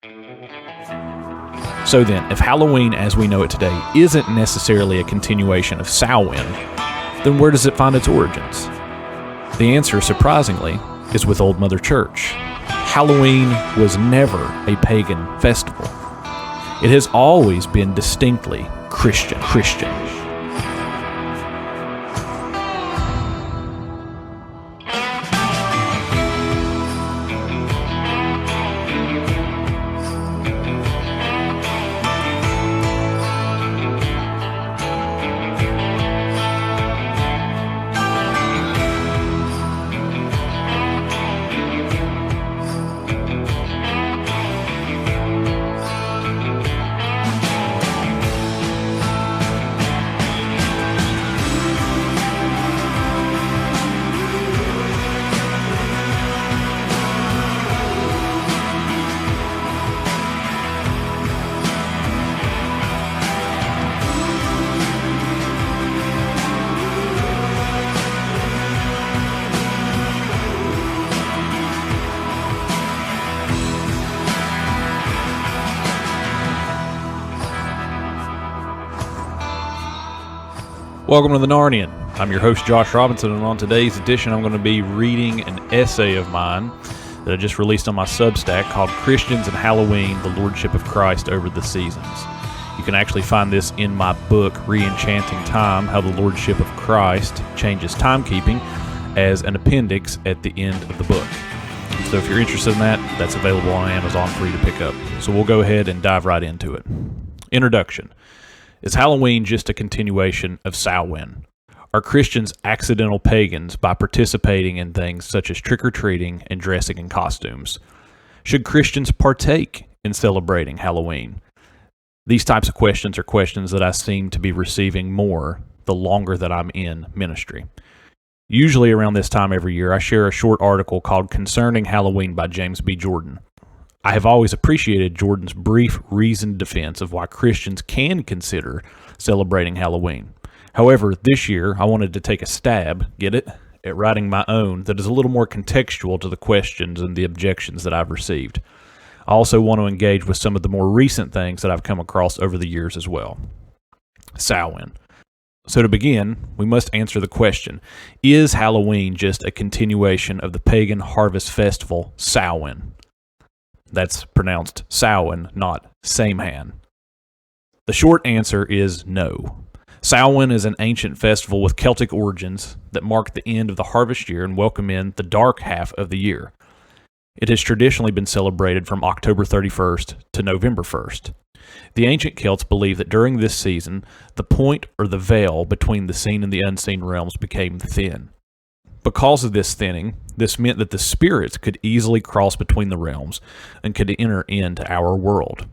So then, if Halloween as we know it today isn't necessarily a continuation of Samhain, then where does it find its origins? The answer, surprisingly, is with Old Mother Church. Halloween was never a pagan festival. It has always been distinctly Christian. Welcome to the Narnian. I'm your host, Josh Robinson, and on today's edition, I'm going to be reading an essay of mine that I just released on my Substack called Christians and Halloween, the Lordship of Christ over the Seasons. You can actually find this in my book, Re-enchanting Time, How the Lordship of Christ Changes Timekeeping, as an appendix at the end of the book. So if you're interested in that, that's available on Amazon for you to pick up. So we'll go ahead and dive right into it. Introduction. Is Halloween just a continuation of Samhain? Are Christians accidental pagans by participating in things such as trick-or-treating and dressing in costumes? Should Christians partake in celebrating Halloween? These types of questions are questions that I seem to be receiving more the longer that I'm in ministry. Usually around this time every year, I share a short article called Concerning Halloween by James B. Jordan. I have always appreciated Jordan's brief, reasoned defense of why Christians can consider celebrating Halloween. However, this year, I wanted to take a stab, at writing my own that is a little more contextual to the questions and the objections that I've received. I also want to engage with some of the more recent things that I've come across over the years as well. Samhain. So to begin, we must answer the question, is Halloween just a continuation of the pagan harvest festival, Samhain? That's pronounced Samhain, not Samhain. The short answer is no. Samhain is an ancient festival with Celtic origins that mark the end of the harvest year and welcome in the dark half of the year. It has traditionally been celebrated from October 31st to November 1st. The ancient Celts believed that during this season, the point or the veil between the seen and the unseen realms became thin. Because of this thinning, this meant that the spirits could easily cross between the realms and could enter into our world.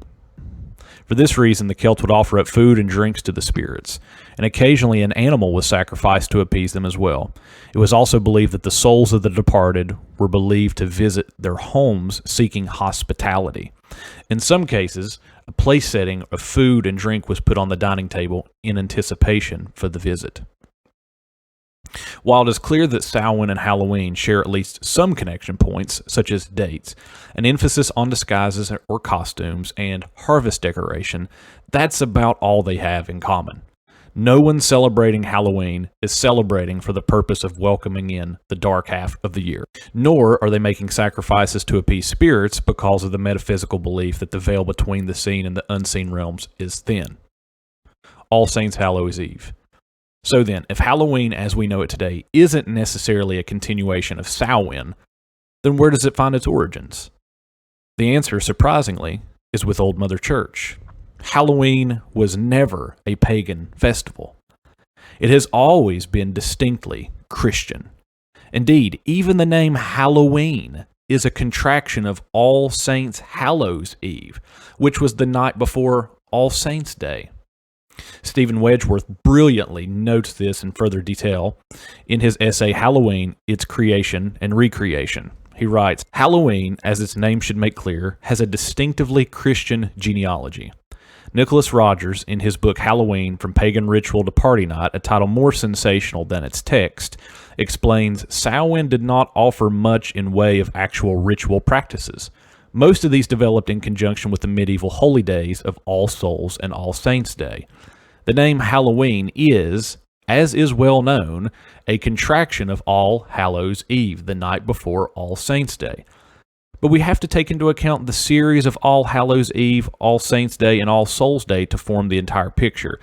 For this reason, the Celts would offer up food and drinks to the spirits, and occasionally an animal was sacrificed to appease them as well. It was also believed that the souls of the departed were believed to visit their homes seeking hospitality. In some cases, a place setting of food and drink was put on the dining table in anticipation for the visit. While it is clear that Samhain and Halloween share at least some connection points, such as dates, an emphasis on disguises or costumes, and harvest decoration, that's about all they have in common. No one celebrating Halloween is celebrating for the purpose of welcoming in the dark half of the year, nor are they making sacrifices to appease spirits because of the metaphysical belief that the veil between the seen and the unseen realms is thin. All Saints' Hallows Eve. So then, if Halloween as we know it today isn't necessarily a continuation of Samhain, then where does it find its origins? The answer, surprisingly, is with Old Mother Church. Halloween was never a pagan festival. It has always been distinctly Christian. Indeed, even the name Halloween is a contraction of All Saints' Hallows Eve, which was the night before All Saints' Day. Stephen Wedgeworth brilliantly notes this in further detail in his essay Halloween, Its Creation and Recreation. He writes, Halloween, as its name should make clear, has a distinctively Christian genealogy. Nicholas Rogers, in his book Halloween, From Pagan Ritual to Party Night, a title more sensational than its text, explains Samhain did not offer much in way of actual ritual practices. Most of these developed in conjunction with the medieval holy days of All Souls and All Saints' Day. The name Halloween is, as is well known, a contraction of All Hallows' Eve, the night before All Saints' Day. But we have to take into account the series of All Hallows' Eve, All Saints' Day, and All Souls' Day to form the entire picture.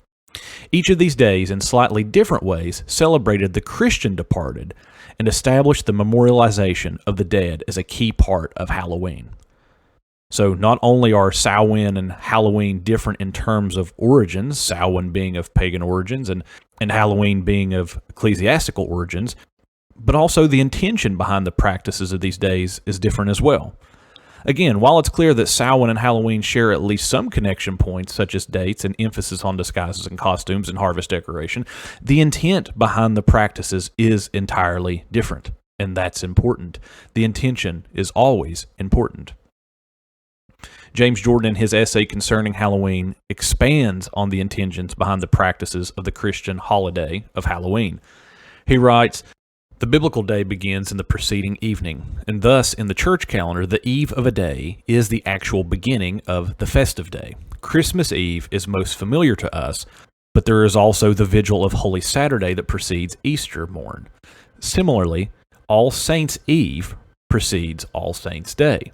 Each of these days, in slightly different ways, celebrated the Christian departed and established the memorialization of the dead as a key part of Halloween. So not only are Samhain and Halloween different in terms of origins, Samhain being of pagan origins and Halloween being of ecclesiastical origins, but also the intention behind the practices of these days is different as well. Again, while it's clear that Samhain and Halloween share at least some connection points, such as dates and emphasis on disguises and costumes and harvest decoration, the intent behind the practices is entirely different, and that's important. The intention is always important. James Jordan, in his essay concerning Halloween, expands on the intentions behind the practices of the Christian holiday of Halloween. He writes, "The biblical day begins in the preceding evening, and thus in the church calendar, the eve of a day is the actual beginning of the festive day. Christmas Eve is most familiar to us, but there is also the vigil of Holy Saturday that precedes Easter morn. Similarly, All Saints' Eve precedes All Saints' Day.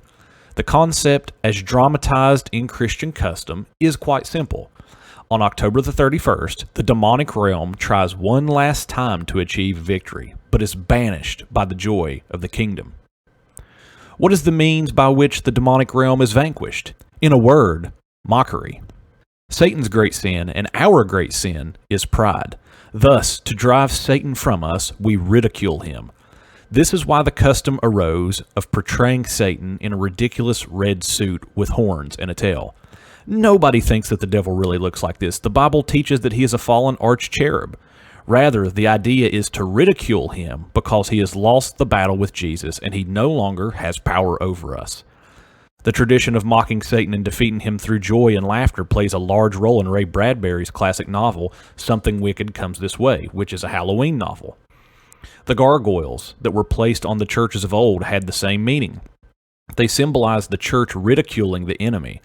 The concept, as dramatized in Christian custom, is quite simple. On October the 31st, the demonic realm tries one last time to achieve victory, but is banished by the joy of the kingdom. What is the means by which the demonic realm is vanquished? In a word, mockery. Satan's great sin and our great sin is pride. Thus, to drive Satan from us, we ridicule him. This is why the custom arose of portraying Satan in a ridiculous red suit with horns and a tail. Nobody thinks that the devil really looks like this. The Bible teaches that he is a fallen arch-cherub. Rather, the idea is to ridicule him because he has lost the battle with Jesus and he no longer has power over us. The tradition of mocking Satan and defeating him through joy and laughter plays a large role in Ray Bradbury's classic novel, Something Wicked Comes This Way, which is a Halloween novel. The gargoyles that were placed on the churches of old had the same meaning. They symbolized the church ridiculing the enemy.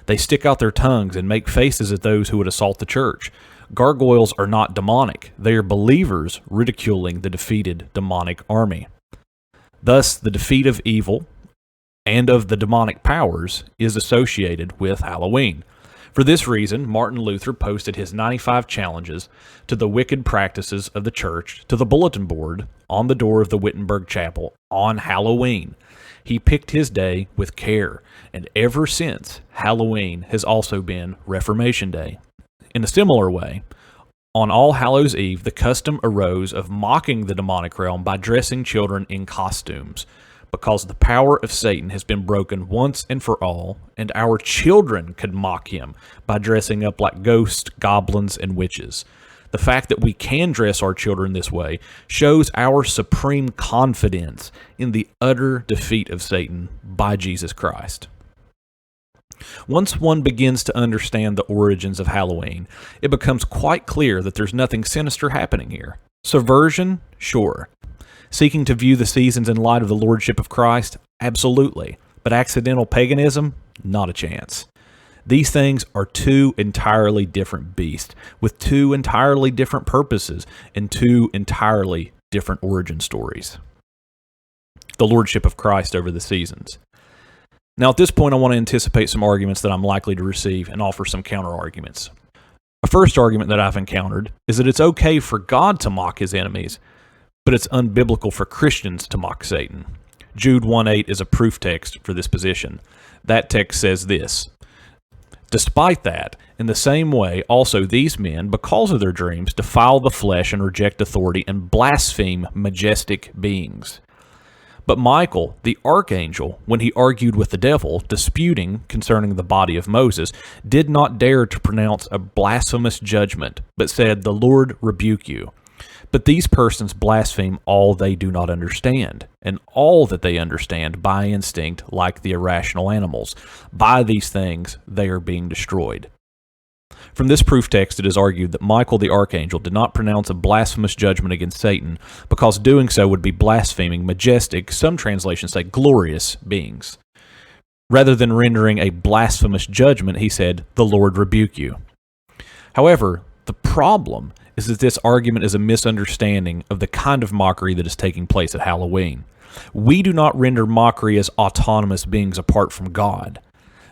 They stick out their tongues and make faces at those who would assault the church. Gargoyles are not demonic. They are believers ridiculing the defeated demonic army. Thus, the defeat of evil and of the demonic powers is associated with Halloween. For this reason, Martin Luther posted his 95 challenges to the wicked practices of the church to the bulletin board on the door of the Wittenberg Chapel on Halloween. He picked his day with care, and ever since, Halloween has also been Reformation Day. In a similar way, on All Hallows' Eve, the custom arose of mocking the demonic realm by dressing children in costumes, because the power of Satan has been broken once and for all, and our children could mock him by dressing up like ghosts, goblins, and witches. The fact that we can dress our children this way shows our supreme confidence in the utter defeat of Satan by Jesus Christ. Once one begins to understand the origins of Halloween, it becomes quite clear that there's nothing sinister happening here. Subversion? Sure. Seeking to view the seasons in light of the Lordship of Christ? Absolutely. But accidental paganism? Not a chance. These things are two entirely different beasts, with two entirely different purposes and two entirely different origin stories. The Lordship of Christ over the seasons. Now, at this point, I want to anticipate some arguments that I'm likely to receive and offer some counter-arguments. A first argument that I've encountered is that it's okay for God to mock his enemies, but it's unbiblical for Christians to mock Satan. Jude 1:8 is a proof text for this position. That text says this: "Despite that, in the same way, also these men, because of their dreams, defile the flesh and reject authority and blaspheme majestic beings. But Michael, the archangel, when he argued with the devil, disputing concerning the body of Moses, did not dare to pronounce a blasphemous judgment, but said, 'The Lord rebuke you.' But these persons blaspheme all they do not understand, and all that they understand by instinct, like the irrational animals. By these things they are being destroyed." From this proof text, it is argued that Michael the archangel did not pronounce a blasphemous judgment against Satan, because doing so would be blaspheming majestic, some translations say glorious, beings. Rather than rendering a blasphemous judgment, he said, "The Lord rebuke you." However, the problem is that this argument is a misunderstanding of the kind of mockery that is taking place at Halloween. We do not render mockery as autonomous beings apart from God.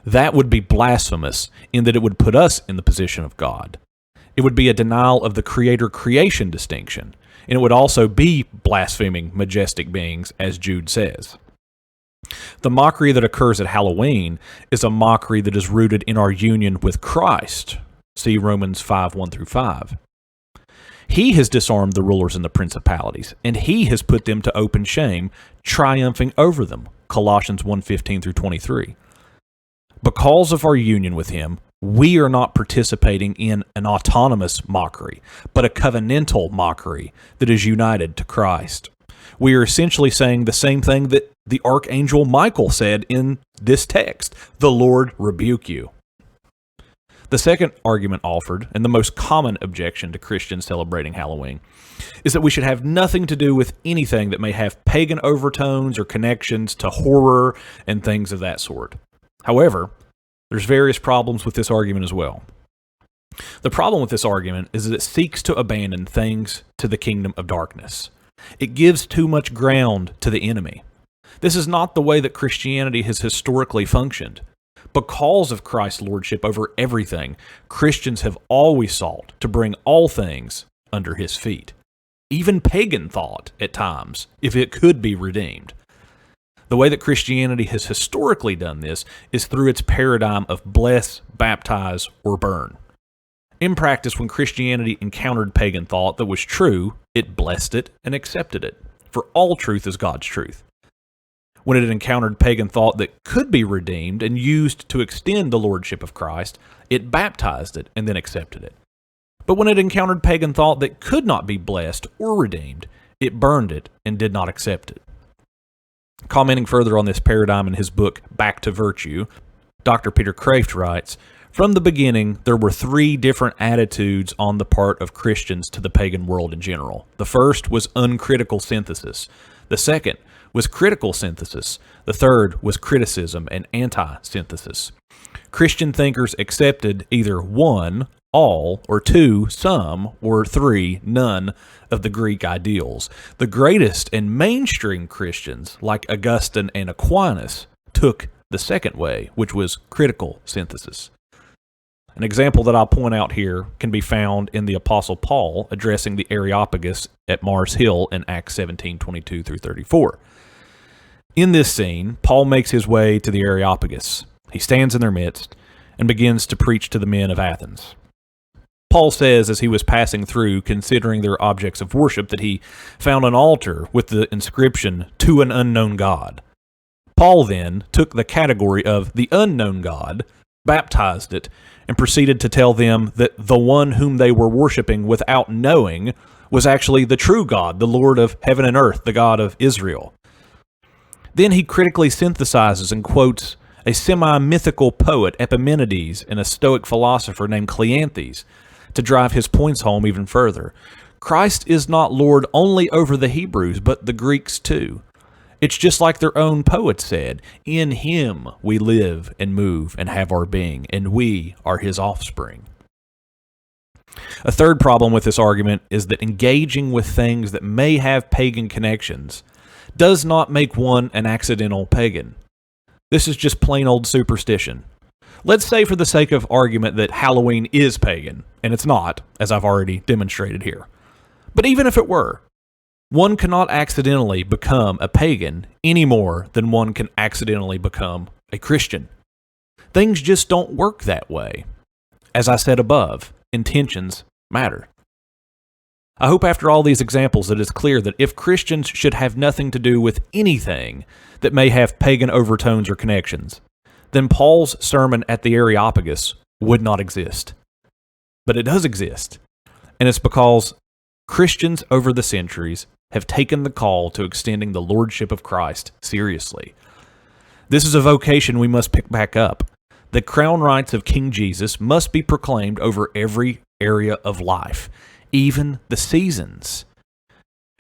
That would be blasphemous in that it would put us in the position of God. It would be a denial of the creator-creation distinction, and it would also be blaspheming majestic beings, as Jude says. The mockery that occurs at Halloween is a mockery that is rooted in our union with Christ. See Romans 5:1-5. He has disarmed the rulers and the principalities, and he has put them to open shame, triumphing over them. Colossians 1:15-23. Because of our union with him, we are not participating in an autonomous mockery, but a covenantal mockery that is united to Christ. We are essentially saying the same thing that the archangel Michael said in this text, "The Lord rebuke you." The second argument offered, and the most common objection to Christians celebrating Halloween, is that we should have nothing to do with anything that may have pagan overtones or connections to horror and things of that sort. However, there's various problems with this argument as well. The problem with this argument is that it seeks to abandon things to the kingdom of darkness. It gives too much ground to the enemy. This is not the way that Christianity has historically functioned. Because of Christ's lordship over everything, Christians have always sought to bring all things under his feet. Even pagan thought, at times, if it could be redeemed. The way that Christianity has historically done this is through its paradigm of bless, baptize, or burn. In practice, when Christianity encountered pagan thought that was true, it blessed it and accepted it, for all truth is God's truth. When it encountered pagan thought that could be redeemed and used to extend the lordship of Christ, it baptized it and then accepted it. But when it encountered pagan thought that could not be blessed or redeemed, it burned it and did not accept it. Commenting further on this paradigm in his book, Back to Virtue, Dr. Peter Kraft writes, "From the beginning, there were three different attitudes on the part of Christians to the pagan world in general. The first was uncritical synthesis. The second was critical synthesis. The third was criticism and anti-synthesis. Christian thinkers accepted either one, all, or two, some, or three, none of the Greek ideals. The greatest and mainstream Christians, like Augustine and Aquinas, took the second way, which was critical synthesis." An example that I'll point out here can be found in the Apostle Paul addressing the Areopagus at Mars Hill in Acts 17:22-34. In this scene, Paul makes his way to the Areopagus. He stands in their midst and begins to preach to the men of Athens. Paul says as he was passing through, considering their objects of worship, that he found an altar with the inscription, "To an unknown God." Paul then took the category of the unknown God, baptized it, and proceeded to tell them that the one whom they were worshiping without knowing was actually the true God, the Lord of heaven and earth, the God of Israel. Then he critically synthesizes and quotes a semi-mythical poet, Epimenides, and a Stoic philosopher named Cleanthes, to drive his points home even further. Christ is not Lord only over the Hebrews, but the Greeks too. It's just like their own poet said, "In him we live and move and have our being, and we are his offspring." A third problem with this argument is that engaging with things that may have pagan connections does not make one an accidental pagan. This is just plain old superstition. Let's say for the sake of argument that Halloween is pagan, and it's not, as I've already demonstrated here. But even if it were, one cannot accidentally become a pagan any more than one can accidentally become a Christian. Things just don't work that way. As I said above, intentions matter. I hope after all these examples that it's clear that if Christians should have nothing to do with anything that may have pagan overtones or connections, then Paul's sermon at the Areopagus would not exist. But it does exist, and it's because Christians over the centuries have taken the call to extending the lordship of Christ seriously. This is a vocation we must pick back up. The crown rights of King Jesus must be proclaimed over every area of life, even the seasons.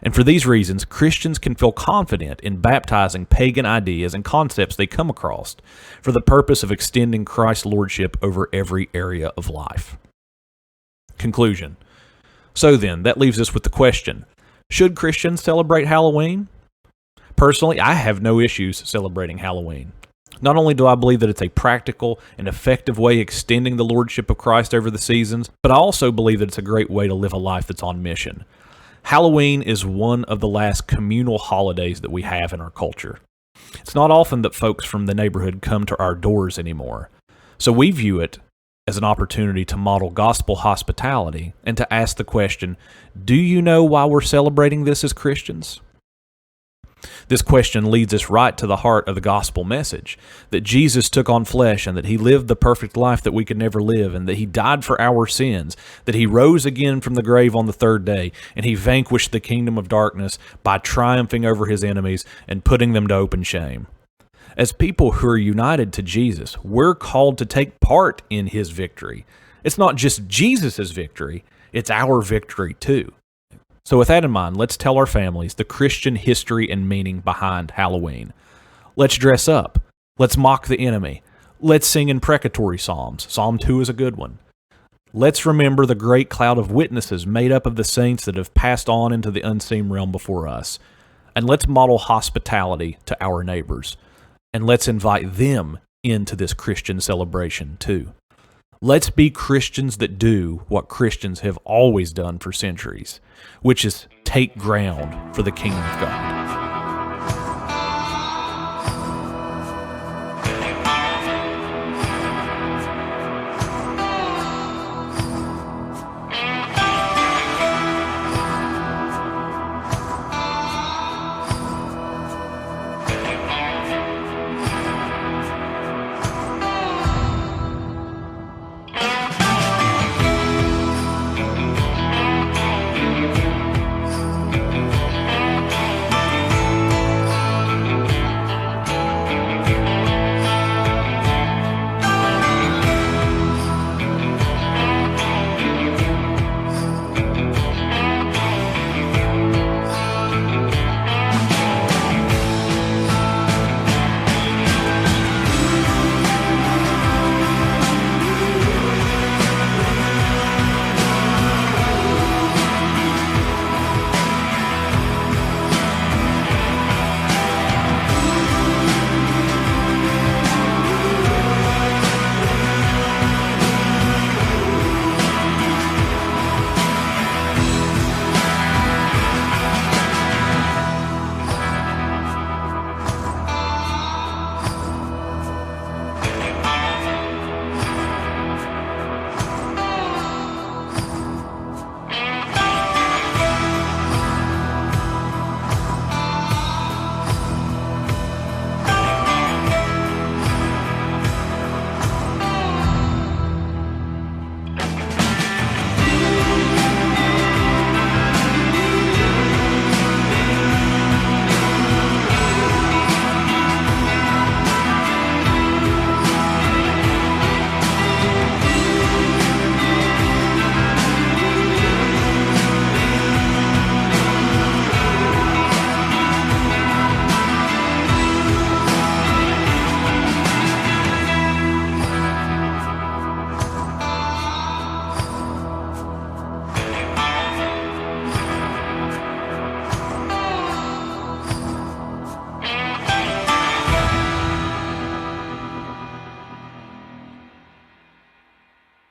And for these reasons, Christians can feel confident in baptizing pagan ideas and concepts they come across for the purpose of extending Christ's lordship over every area of life. Conclusion. So then, that leaves us with the question, should Christians celebrate Halloween? Personally, I have no issues celebrating Halloween. Not only do I believe that it's a practical and effective way extending the lordship of Christ over the seasons, but I also believe that it's a great way to live a life that's on mission. Halloween is one of the last communal holidays that we have in our culture. It's not often that folks from the neighborhood come to our doors anymore, so we view it as an opportunity to model gospel hospitality and to ask the question, do you know why we're celebrating this as Christians? This question leads us right to the heart of the gospel message, that Jesus took on flesh and that he lived the perfect life that we could never live and that he died for our sins, that he rose again from the grave on the third day, and he vanquished the kingdom of darkness by triumphing over his enemies and putting them to open shame. As people who are united to Jesus, we're called to take part in his victory. It's not just Jesus' victory, it's our victory too. So with that in mind, let's tell our families the Christian history and meaning behind Halloween. Let's dress up. Let's mock the enemy. Let's sing imprecatory psalms. Psalm 2 is a good one. Let's remember the great cloud of witnesses made up of the saints that have passed on into the unseen realm before us. And let's model hospitality to our neighbors. And let's invite them into this Christian celebration too. Let's be Christians that do what Christians have always done for centuries, which is take ground for the kingdom of God.